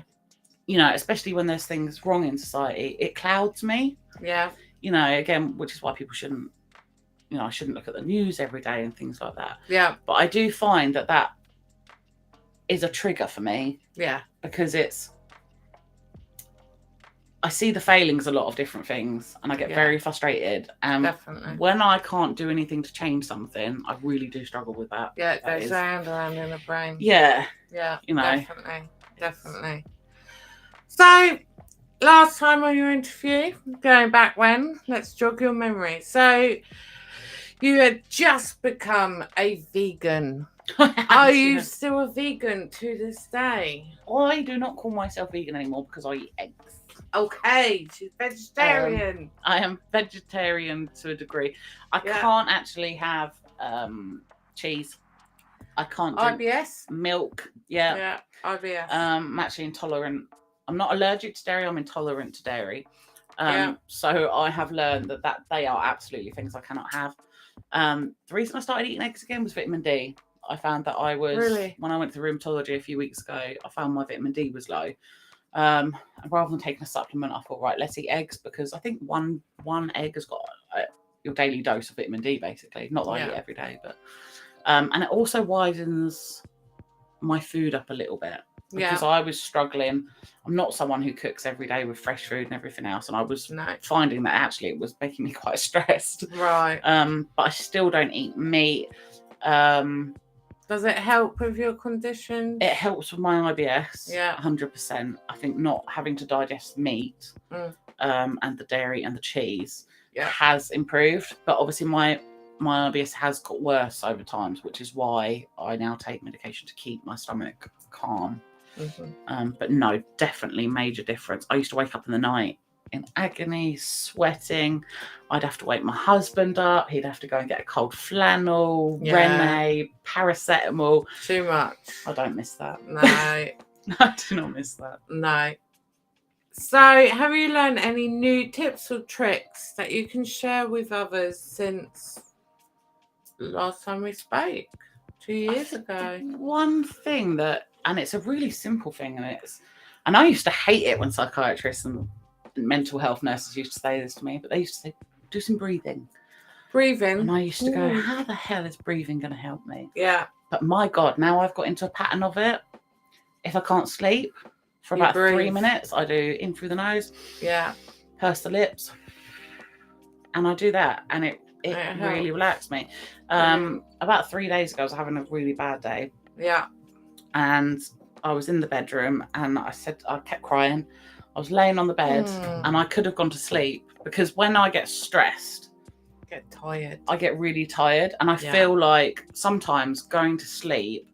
Especially when there's things wrong in society, it clouds me. Yeah. Again, which is why people shouldn't, I shouldn't look at the news every day and things like that. Yeah. But I do find that is a trigger for me. Yeah. Because I see the failings a lot of different things and I get very frustrated. And definitely. When I can't do anything to change something, I really do struggle with that. Yeah, it goes round in the brain. Yeah. Yeah, definitely. So, last time on your interview, going back let's jog your memory. So, you had just become a vegan. Are you still a vegan to this day? I do not call myself vegan anymore because I eat eggs. Okay, she's vegetarian. I am vegetarian to a degree. I can't actually have cheese. I can't drink IBS? Milk. Yeah, IBS. I'm actually intolerant. I'm not allergic to dairy. I'm intolerant to dairy. So I have learned that they are absolutely things I cannot have. The reason I started eating eggs again was vitamin D. I found that I was, when I went to rheumatology a few weeks ago, I found my vitamin D was low. And rather than taking a supplement, I thought, right, let's eat eggs because I think one egg has got your daily dose of vitamin D, basically. Not that I eat every day, but and it also widens my food up a little bit because I was struggling. I'm not someone who cooks every day with fresh food and everything else, and I was finding that actually it was making me quite stressed. Right. But I still don't eat meat. Does it help with your condition? It helps with my IBS. Yeah. 100%. I think not having to digest meat and the dairy and the cheese has improved. But obviously my IBS has got worse over time, which is why I now take medication to keep my stomach calm. Mm-hmm. But no, definitely major difference. I used to wake up in the night in agony, sweating. I'd have to wake my husband up. He'd have to go and get a cold flannel, Rene, paracetamol. Too much. I don't miss that. No. I do not miss that. No. So, have you learned any new tips or tricks that you can share with others since last time we spoke 2 years ago? One thing and it's a really simple thing, and I used to hate it when psychiatrists and mental health nurses used to say this to me, but they used to say, do some breathing. And I used to go, how the hell is breathing going to help me? Yeah. But my God, now I've got into a pattern of it. If I can't sleep for about 3 minutes, I do in through the nose. Yeah. Purse the lips. And I do that. And it really relaxed me. About 3 days ago, I was having a really bad day. Yeah. And I was in the bedroom and I kept crying. I was laying on the bed and I could have gone to sleep because when I get stressed, I get really tired. And I feel like sometimes going to sleep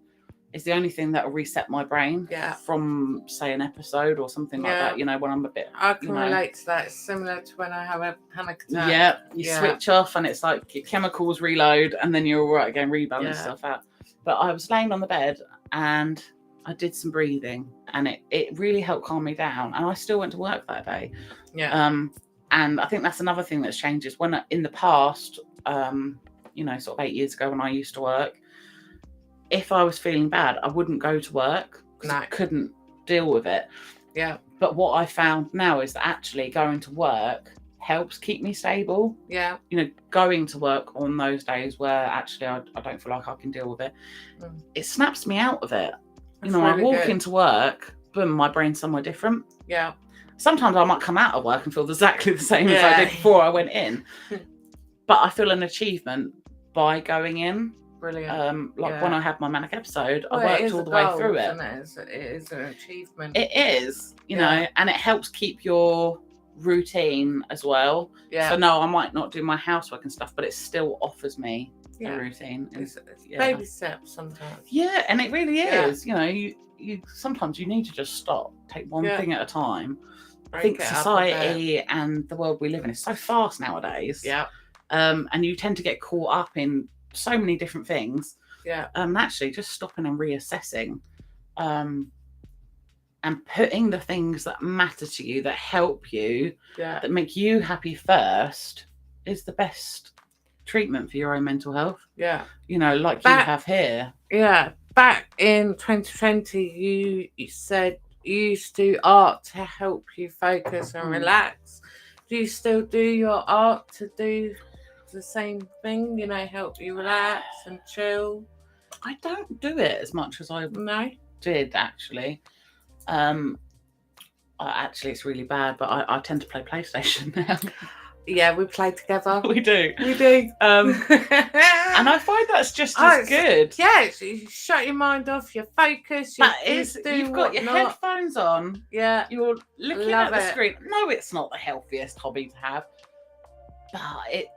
is the only thing that will reset my brain from, say, an episode or something like that, when I'm a bit... I can relate to that. It's similar to when I have a panic attack. Yeah, you switch off and it's like your chemicals reload and then you're all right again, rebalance stuff out. But I was laying on the bed and I did some breathing and it really helped calm me down. And I still went to work that day. Yeah. And I think that's another thing that's changed is when in the past, sort of 8 years ago when I used to work, if I was feeling bad, I wouldn't go to work because I couldn't deal with it. Yeah. But what I found now is that actually going to work helps keep me stable. Yeah. Going to work on those days where actually I don't feel like I can deal with it, it snaps me out of it. That's I walk into work, boom, my brain's somewhere different. Yeah. Sometimes I might come out of work and feel exactly the same as I did before I went in. But I feel an achievement by going in. Brilliant. When I had my manic episode, I worked all the way through it. It is an achievement. It is, know, and it helps keep your routine as well. Yeah. So no, I might not do my housework and stuff, but it still offers me a routine. It's baby steps sometimes. Yeah, and it really is. You sometimes you need to just stop, take one thing at a time. I think society and the world we live in is so fast nowadays. Yeah. And you tend to get caught up in so many different things. Yeah. Actually just stopping and reassessing. And putting the things that matter to you, that help you, that make you happy first, is the best treatment for your own mental health. Yeah. Like you have here. Yeah. Back in 2020, you said you used to do art to help you focus and relax. Do you still do your art to do the same thing, help you relax and chill? I don't do it as much as I did, actually. Actually, it's really bad, but I tend to play PlayStation now. Yeah, we play together. We do. And I find that's just as good. Yeah, you shut your mind off, you focus. You've got your headphones on. Yeah. You're looking at the screen. No, it's not the healthiest hobby to have. But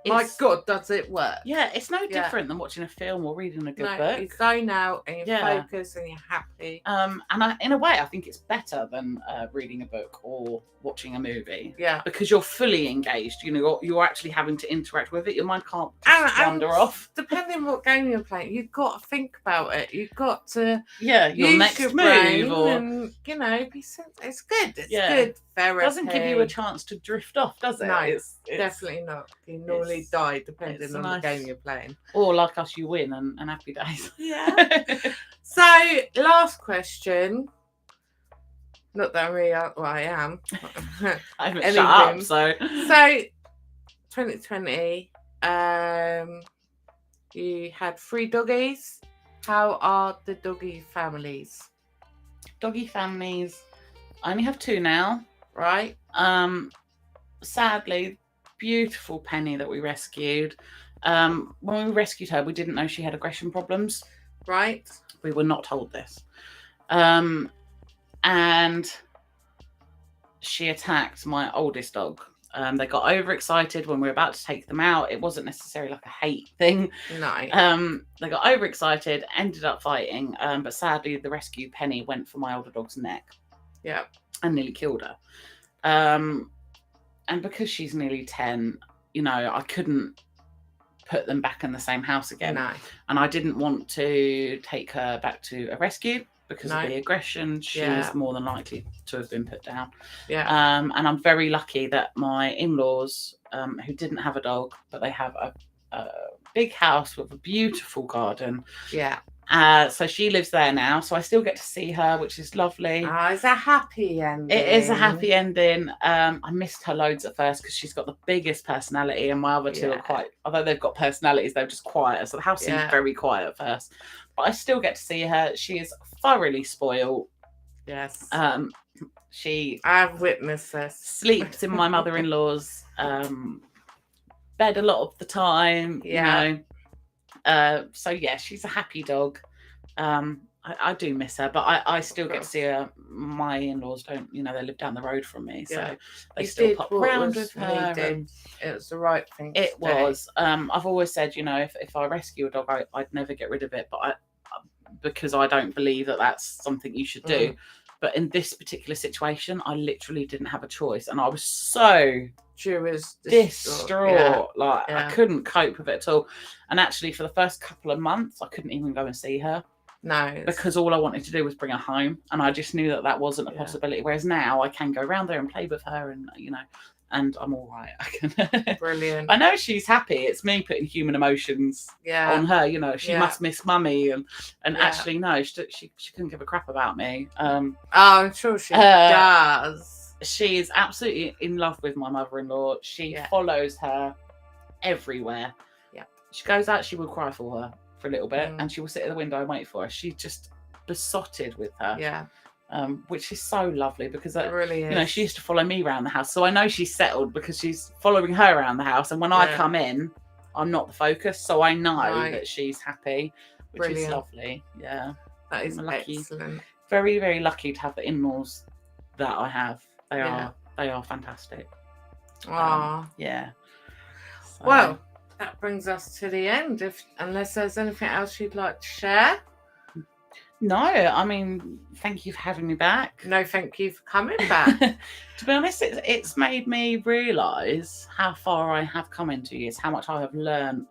my God, does it work? Yeah, it's no different than watching a film or reading a good book. You zone out and you focus and you're happy. And in a way, I think it's better than reading a book or watching a movie. Yeah, because you're fully engaged. You're actually having to interact with it. Your mind can't just wander off. Depending what game you're playing, you've got to think about it. You've got to your next your move, and be sensitive. It's good. It's good. Therapy. It doesn't give you a chance to drift off, does it? No, it's definitely not. You normally die depending on the game you're playing. Or like us, you win and happy days. Yeah. So, last question. Not that I am. I haven't shut up, so. So, 2020, you had 3 doggies. How are the doggy families? Doggy families, I only have 2 now. Right. Sadly, beautiful Penny that we rescued. When we rescued her, we didn't know she had aggression problems. Right. We were not told this. And she attacked my oldest dog. They got overexcited when we were about to take them out. It wasn't necessarily like a hate thing. No. They got overexcited, ended up fighting. But sadly, the rescue Penny went for my older dog's neck. Yeah. And nearly killed her. And because she's nearly 10, I couldn't put them back in the same house again. No. And I didn't want to take her back to a rescue because of the aggression. She was more than likely to have been put down. Yeah. And I'm very lucky that my in-laws, who didn't have a dog, but they have a big house with a beautiful garden. Yeah. So she lives there now, so I still get to see her, which is lovely. It's a happy ending. It is a happy ending. I missed her loads at first because she's got the biggest personality, and my other 2 are quite, although they've got personalities, they're just quieter. So the house seems very quiet at first, but I still get to see her. She is thoroughly spoiled. Yes. I've witnessed this. Sleeps in my mother-in-law's bed a lot of the time. Yeah. So yeah, she's a happy dog. I do miss her, but I still get to see her. My in-laws don't, they live down the road from me, so they still pop round with her. And it was the right thing. It was. I've always said, if I rescue a dog, I'd never get rid of it, but because I don't believe that that's something you should do. But in this particular situation, I literally didn't have a choice, and I was so distraught. I couldn't cope with it at all. And actually, for the first couple of months, I couldn't even go and see her. No, because all I wanted to do was bring her home, and I just knew that wasn't a possibility. Whereas now I can go around there and play with her, and and I'm all right. I can. Brilliant. I know she's happy. It's me putting human emotions on her. She must miss mummy, and actually no, she couldn't give a crap about me. I'm sure she does. She is absolutely in love with my mother-in-law. She follows her everywhere. Yeah, she goes out. She will cry for her for a little bit, and she will sit at the window and wait for her. She's just besotted with her. Yeah. Which is so lovely because it really is. She used to follow me around the house, so I know she's settled because she's following her around the house. And when I come in, I'm not the focus, so I know that she's happy, which is lovely. Yeah, that is excellent. Very, very lucky to have the in-laws that I have. They are fantastic. Yeah. So. Well, that brings us to the end. Unless there's anything else you'd like to share. No, I mean, thank you for having me back. No, thank you for coming back. To be honest, it's made me realise how far I have come in 2 years, how much I have learned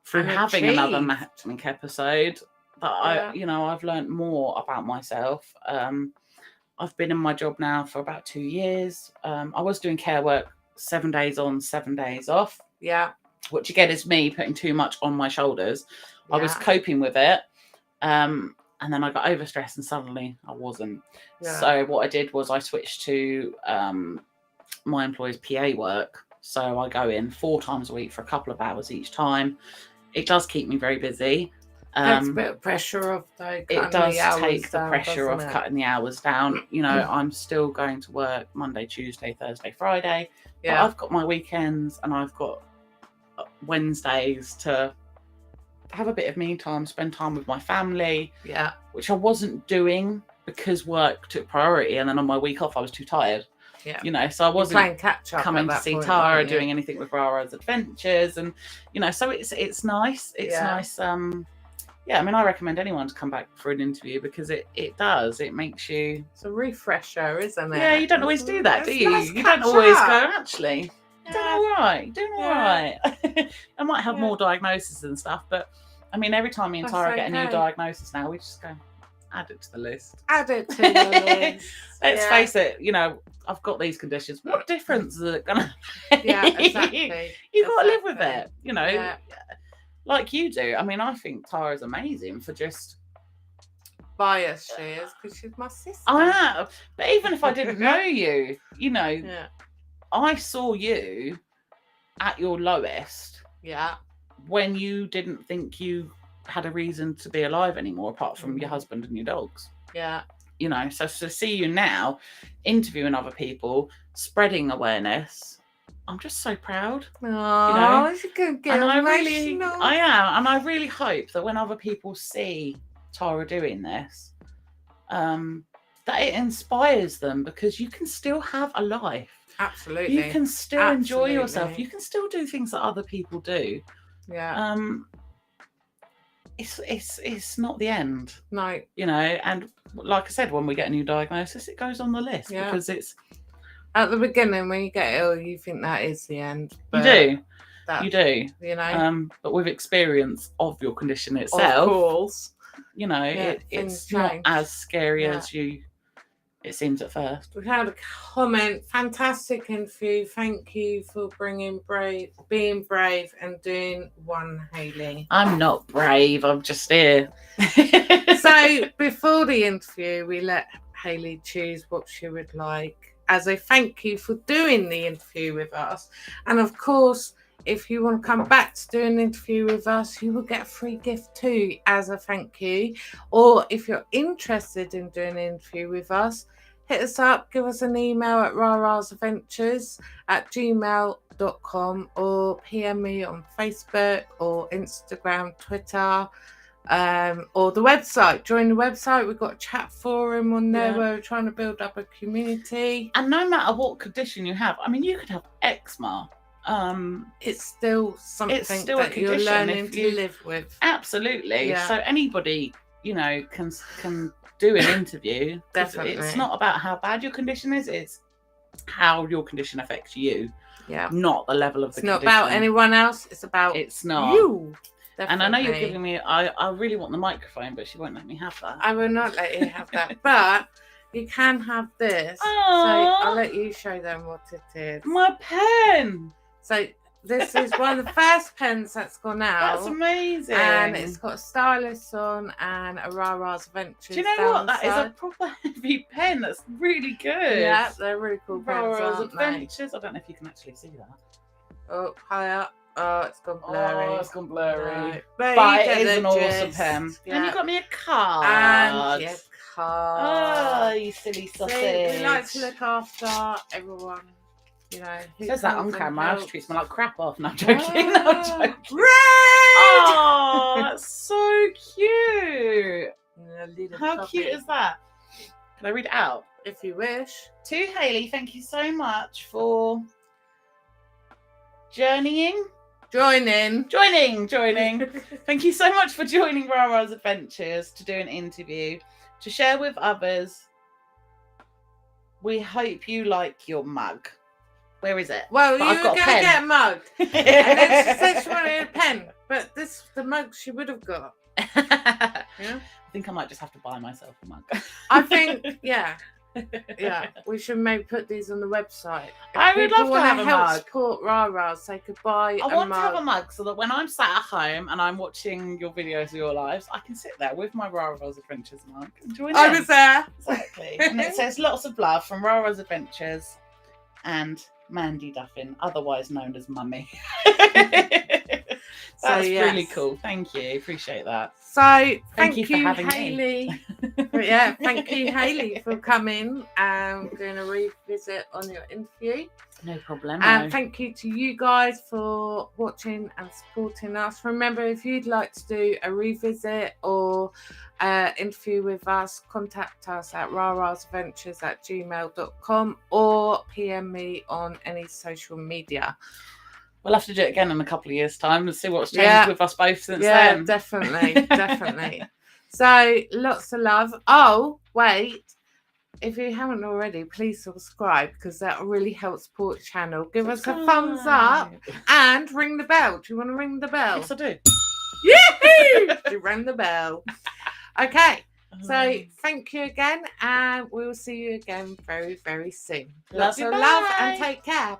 through having another matching episode. That I've learned more about myself. I've been in my job now for about 2 years. I was doing care work 7 days on, 7 days off. Yeah. Which again is me putting too much on my shoulders. I was coping with it. And then I got overstressed and suddenly I wasn't. Yeah. So what I did was I switched to my employer's PA work. So I go in 4 times a week for a couple of hours each time. It does keep me very busy. Takes a bit of pressure off though. It does take the pressure off cutting the hours down. I'm still going to work Monday, Tuesday, Thursday, Friday. Yeah. But I've got my weekends and I've got Wednesdays to have a bit of me time, spend time with my family. Yeah. Which I wasn't doing because work took priority, and then on my week off I was too tired. Yeah. So I wasn't playing catch up coming to see Tara, doing anything with Rarars Adventures, and so it's nice. It's nice. I mean, I recommend anyone to come back for an interview because it makes you. It's a refresher, isn't it? Yeah, you don't always do that, do you? Nice, you don't always go, actually. Doing all right. I might have more diagnoses and stuff, but I mean, every time me and Tara get a new diagnosis now, we just go, add it to the list. Add it to the list. Let's face it, I've got these conditions. What difference is it gonna make? Yeah, exactly. You've got to live with it, like you do. I mean, I think Tara's amazing for just biased she is because she's my sister. I know, but even if I didn't know you, I saw you at your lowest. Yeah. When you didn't think you had a reason to be alive anymore, apart from your husband and your dogs. Yeah. So to see you now interviewing other people, spreading awareness, I'm just so proud. Oh, it's a good girl. And I am, and I really hope that when other people see Tara doing this, that it inspires them, because you can still have a life. Absolutely. You can still enjoy yourself. You can still do things that other people do. Yeah. It's not the end. No. And like I said, when we get a new diagnosis, it goes on the list because it's at the beginning when you get ill, you think that is the end. But you do. But with experience of your condition itself, of course, it's not as scary as it seems at first. We had a comment. Fantastic interview. Thank you for being brave and doing one, Hayley. I'm not brave. I'm just here. So before the interview, we let Hayley choose what she would like as a thank you for doing the interview with us. And of course, if you want to come back to do an interview with us, you will get a free gift too as a thank you. Or if you're interested in doing an interview with us, hit us up, give us an email at rararsadventures@gmail.com. gmail.com, or PM me on Facebook or Instagram, Twitter, or the website. Join the website. We've got a chat forum on there where we're trying to build up a community. And no matter what condition you have, I mean, you could have eczema. It's still something that you're learning to live with. Absolutely. So anybody, you know, can do an interview. Definitely. It's not about how bad your condition is, it's how your condition affects you. Yeah. Not the level of the condition. It's not about anyone else, it's about you. Definitely. And I know you're giving me, I really want the microphone, but she won't let me have that. I will not let you have that. But you can have this. Aww. So I'll let you show them what it is. My pen. So this is one of the first pens that's gone out. That's amazing. And it's got a stylus on and a Rarars Adventures. Do you know what? That is a proper heavy pen. That's really good. Yeah, they're really cool pens, Rarars aren't Adventures. I don't know if you can actually see that. Oh, high up. Oh, it's gone blurry. Oh, it's gone blurry. No. But it is an awesome pen. Yeah. And you got me a card. And your card. Oh, you silly sausage. See, we like to look after everyone. You know, who says that on comes and camera. I helps. treats me like crap off. No, I'm joking. No, I'm joking. Red! Oh, that's so cute. How cute is that? Can I read it out? If you wish. To Hayley, thank you so much for joining. Thank you so much for joining Rarars Adventures to do an interview, to share with others. We hope you like your mug. Where is it? Well, you were going to get a mug. And then she said she wanted a pen. But the mug she would have got. Yeah? I think I might just have to buy myself a mug. I think, yeah, we should maybe put these on the website. If I would love to have a mug. Support Rarars, they could buy I want to have a mug so that when I'm sat at home and I'm watching your videos of your lives, I can sit there with my Rarars Adventures mug and join I was there. Exactly. And it says lots of love from Rarars Adventures and Mandy Duffin, otherwise known as Mummy. That's really cool. Thank you. Appreciate that. So thank you for having Hayley. me. Thank you, Hayley, for coming. We're going to revisit on your interview. No problem. And thank you to you guys for watching and supporting us. Remember, if you'd like to do a revisit or interview with us, contact us at rararsadventures@gmail.com or PM me on any social media. We'll have to do it again in a couple of years' time and see what's changed with us both since then. Yeah, definitely. So, lots of love. Oh, wait. If you haven't already, please subscribe because that really helps support the channel. Give us a thumbs up and ring the bell. Do you want to ring the bell? Yes, I do. Yahoo! You rang the bell. Okay. So, thank you again, and we'll see you again very, very soon. Lots of love and take care.